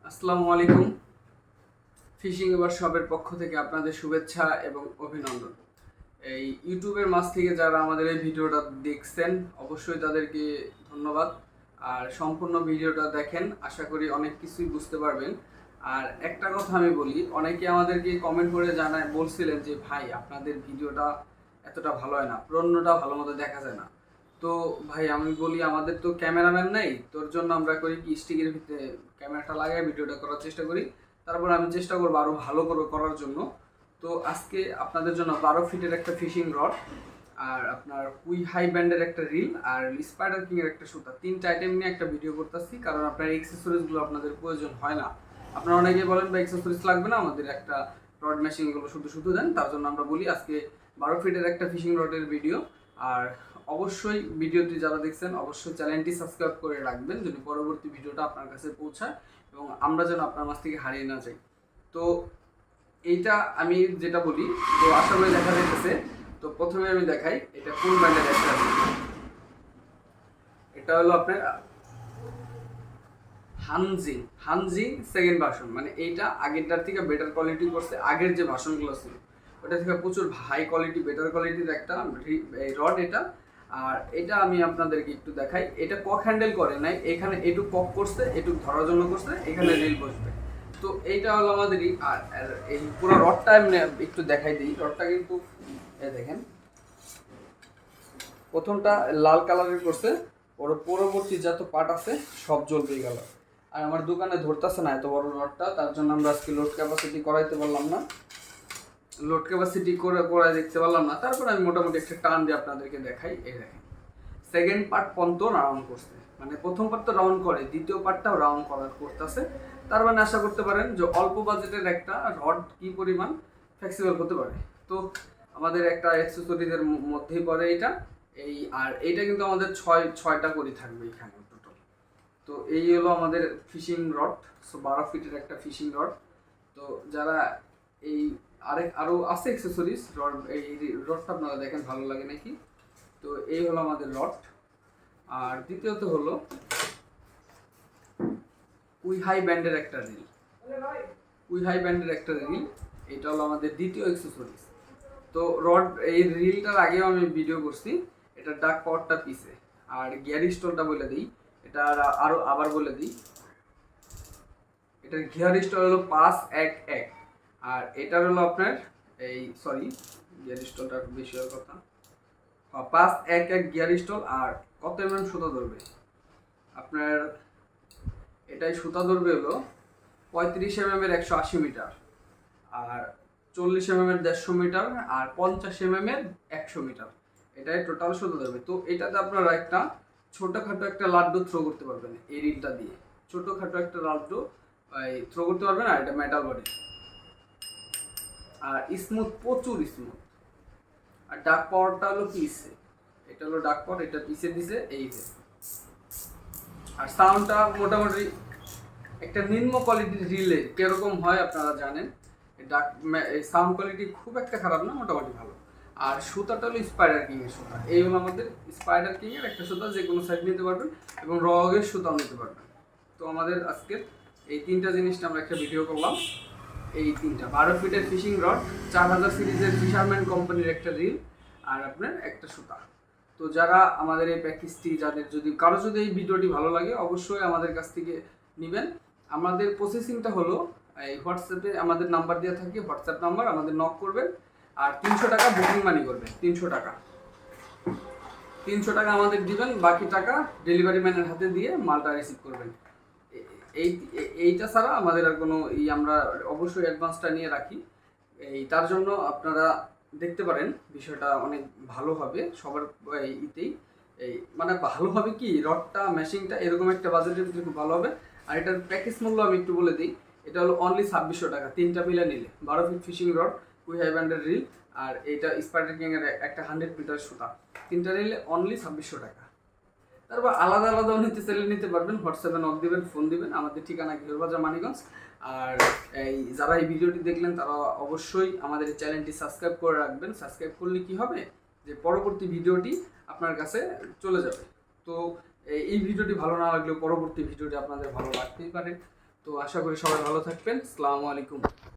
আসসালামু আলাইকুম। ফিশিং এবার শপের পক্ষ থেকে আপনাদের শুভেচ্ছা এবং অভিনন্দন। এই ইউটিউবের মাঝ থেকে যারা আমাদের এই ভিডিওটা দেখছেন অবশ্যই তাদেরকে ধন্যবাদ। আর সম্পূর্ণ ভিডিওটা দেখেন, আশা করি অনেক কিছুই বুঝতে পারবেন। আর একটা কথা আমি বলি, অনেকে আমাদেরকে কমেন্ট করে বলছিলেন যে ভাই আপনাদের ভিডিওটা এতটা ভালো হয় না, পণ্যটা ভালো মতো দেখা যায় না। তো ভাই আমি বলি, আমাদের তো ক্যামেরাম্যান নাই, তোর জন্য আমরা করি কি, স্টিকের ভিতরে ক্যামেরাটা লাগাই ভিডিওটা করার চেষ্টা করি। তারপর আমি চেষ্টা করবো আরো ভালো করে করার জন্য। তো আজকে আপনাদের জন্য 12 ফিটের একটা ফিশিং রড, আর আপনার কুই হাই ব্যান্ডের একটা রিল, আর স্পাইডার কিং এর একটা সুতা, তিনটা আইটেম নিয়ে একটা ভিডিও করতেছি। কারণ আপনার গুলো আপনাদের প্রয়োজন হয় না। আপনারা অনেকে বলেন বা এক্সেসরিজ লাগবে না, আমাদের একটা রড মেশিন গুলো শুধু শুধু দেন। তার জন্য আমরা বলি আজকে 12 ফিটের একটা ফিশিং রডের ভিডিও। আর অবশ্যই ভিডিওটি যারা দেখছেন অবশ্যই চ্যানেলটি সাবস্ক্রাইব করে রাখবেন, যদি পরবর্তী ভিডিওটা আপনার কাছে পৌঁছায় এবং আমরা যেন আপনার মাছ থেকে হারিয়ে না যাই। তো এইটা আমি যেটা বলি, তো আশা করি দেখা যাইতেছে। তো প্রথমে আমি দেখাই এটা কোন ব্র্যান্ডের একটা, এটা হলো আপনার হানজি হানজি সেকেন্ড ভার্সন। মানে এইটা আগেরটার থেকে বেটার কোয়ালিটি করছে, আগের যে ভার্সনগুলো ছিল ওটা থেকে প্রচুর হাই কোয়ালিটি বেটার কোয়ালিটির একটা রড এটা। আর এটা আমি আপনাদেরকে একটু দেখাই, এটা কক হ্যান্ডেল করে নাই, এখানে এটুক কক করছে, এটুক ধরার জন্য করছে, এখানে রিল বসবে। তো এইটা হলো আমাদেরই। আর এই পুরো রডটা এমনি একটু দেখাই দিই। রডটা কিন্তু দেখেন, প্রথমটা লাল কালারের করছে, ওর পরবর্তী যত পার্ট আছে সব জ্বলবে কালার। আর আমার দোকানে ধরতেছে না এত বড় রডটা, তার জন্য আমরা আজকে লোড ক্যাপাসিটি করাইতে পারলাম না, লোড ক্যাপাসিটি করাই দেখতে পারলাম না। তারপর আমি মোটামুটি একটা টান দিয়ে আপনাদেরকে দেখাই। এই দেখেন, সেকেন্ড পার্ট পর্যন্ত রাউন্ড করছে, মানে প্রথম পার্ট তো রাউন্ড করে, দ্বিতীয় পার্টটাও রাউন্ড করতেছে। তার মানে আশা করতে পারেন যে অল্প বাজেটের একটা রড কি পরিমাণ ফ্লেক্সিবল হতে পারে। তো আমাদের একটা অ্যাক্সেসরিজের মধ্যেই পড়ে এটা। এই আর এইটা কিন্তু আমাদের ছয়টা করে থাকবে এখানে টোটাল। তো এই হলো আমাদের ফিশিং রড। 12 ফিটের একটা ফিশিং রড। তো যারা এই আরো আছে অ্যাক্সেসরিজ রড, এই রডটা আপনারা দেখেন ভালো লাগে নাকি। তো এই হলো আমাদের রড। আর দ্বিতীয়ত হলো উই হাই ব্যান্ডের একটা রিল, উই হাই ব্যান্ডের একটা রিল। এটা হলো আমাদের দ্বিতীয় অ্যাক্সেসরিজ। তো রড এই রিলটার আগেও আমি ভিডিও করছি, এটা ডাক পাওয়ারটা পিছে। আর গিয়ার স্টলটা বলে দিই, এটা আরো আবার বলে দিই, এটার গিয়ার স্টল হলো 511। আর এটার হলো আপনার এই সরি, গিয়ার স্টলটা বেশি হওয়ার কথা, 511 গিয়ার স্টল। আর কত সুতা ধরবে আপনার, এটাই সুতা ধরবে হলো 35 এর 180 মিটার, আর 40 এর 150 মিটার, আর 50 এর 100 মিটার। এটাই টোটাল সুতা ধরবে। তো এটাতে আপনারা একটা ছোটখাটো একটা লাড্ডু থ্রো করতে পারবেন এই রিলটা দিয়ে, ছোটখাটো একটা লাড্ডু থ্রো করতে পারবেন। আর এটা মেটাল বডি, আর স্মুথ, প্রচুর স্মুথ। আর ডাক পাওয়ারটা হলো পিসে, এটা হলো ডাক পাওয়ার, এটা পিসে দিছে এই যে। আর সাউন্ডটা মোটামুটি একটা নিম্ন কোয়ালিটির রিলে কিরকম হয় আপনারা জানেন। সাউন্ড কোয়ালিটি খুব একটা খারাপ না, মোটামুটি ভালো। আর সুতাটা হলো স্পাইডার কিং এর সুতা। এই হলো আমাদের স্পাইডার কিং এর একটা সুতা, যে কোনো সাইড নিতে পারবেন এবং রগের সুতাও নিতে পারবেন। তো আমাদের আজকে এই তিনটা জিনিসটা আমরা একটা ভিডিও করলাম। এই তিনটা 12 ফিটের ফিশিং রড, 4000 সিরিজের ফিশারম্যান কোম্পানির একটা রিল, আর আপনার একটা সুতা। তো যারা আমাদের এই প্যাকেজটি, যাদের যদি কারো যদি এই ভিডিওটি ভালো লাগে অবশ্যই আমাদের কাছ থেকে নেবেন। আমাদের প্রসেসিংটা হলো এই হোয়াটসঅ্যাপে আমাদের নাম্বার দেওয়া থাকে, হোয়াটসঅ্যাপ নাম্বার, আমাদের নক করবেন। আর 300 টাকা বুকিং মানি করবেন, 300 টাকা, 300 টাকা আমাদের দিবেন, বাকি টাকা ডেলিভারি ম্যানের হাতে দিয়ে মালটা রিসিভ করবেন। এইটা ছাড়া আমাদের আর কোনো আমরা অবশ্যই অ্যাডভান্সটা নিয়ে রাখি। তার জন্য আপনারা দেখতে পারেন, বিষয়টা অনেক ভালো হবে সবার ইতেই। মানে ভালো হবে কি, রডটা মেশিনটা এরকম একটা বাজেটের ভিতরে খুব ভালো হবে। আর এটার প্যাকেজ মূল্য আমি একটু বলে দিই, এটা হলো অনলি 2600 টাকা, তিনটা মিলে নিলে। 12 ফিট ফিশিং রড, কুই হাই ব্যান্ডের রিল, আর এইটা স্পাইডার কিং এর একটা 100 মিটার সুতা, তিনটা নিলে অনলি 2600 টাকা। তারপর আলাদা আলাদাও নিতে চাইলে নিতে পারবেন, হোয়াটসঅ্যাপে নক দিবেন, ফোন দিবেন। আমাদের ঠিকানা ঘিরবাজার, মানিকগঞ্জ। আর যারা এই ভিডিওটি দেখলেন তারা অবশ্যই আমাদের এই চ্যানেলটি সাবস্ক্রাইব করে রাখবেন। সাবস্ক্রাইব করলে কি হবে, যে পরবর্তী ভিডিওটি আপনার কাছে চলে যাবে। তো এই ভিডিওটি ভালো না লাগলেও পরবর্তী ভিডিওটি আপনাদের ভালো লাগতেই পারে। তো আশা করি সবাই ভালো থাকবেন। আসসালামু আলাইকুম।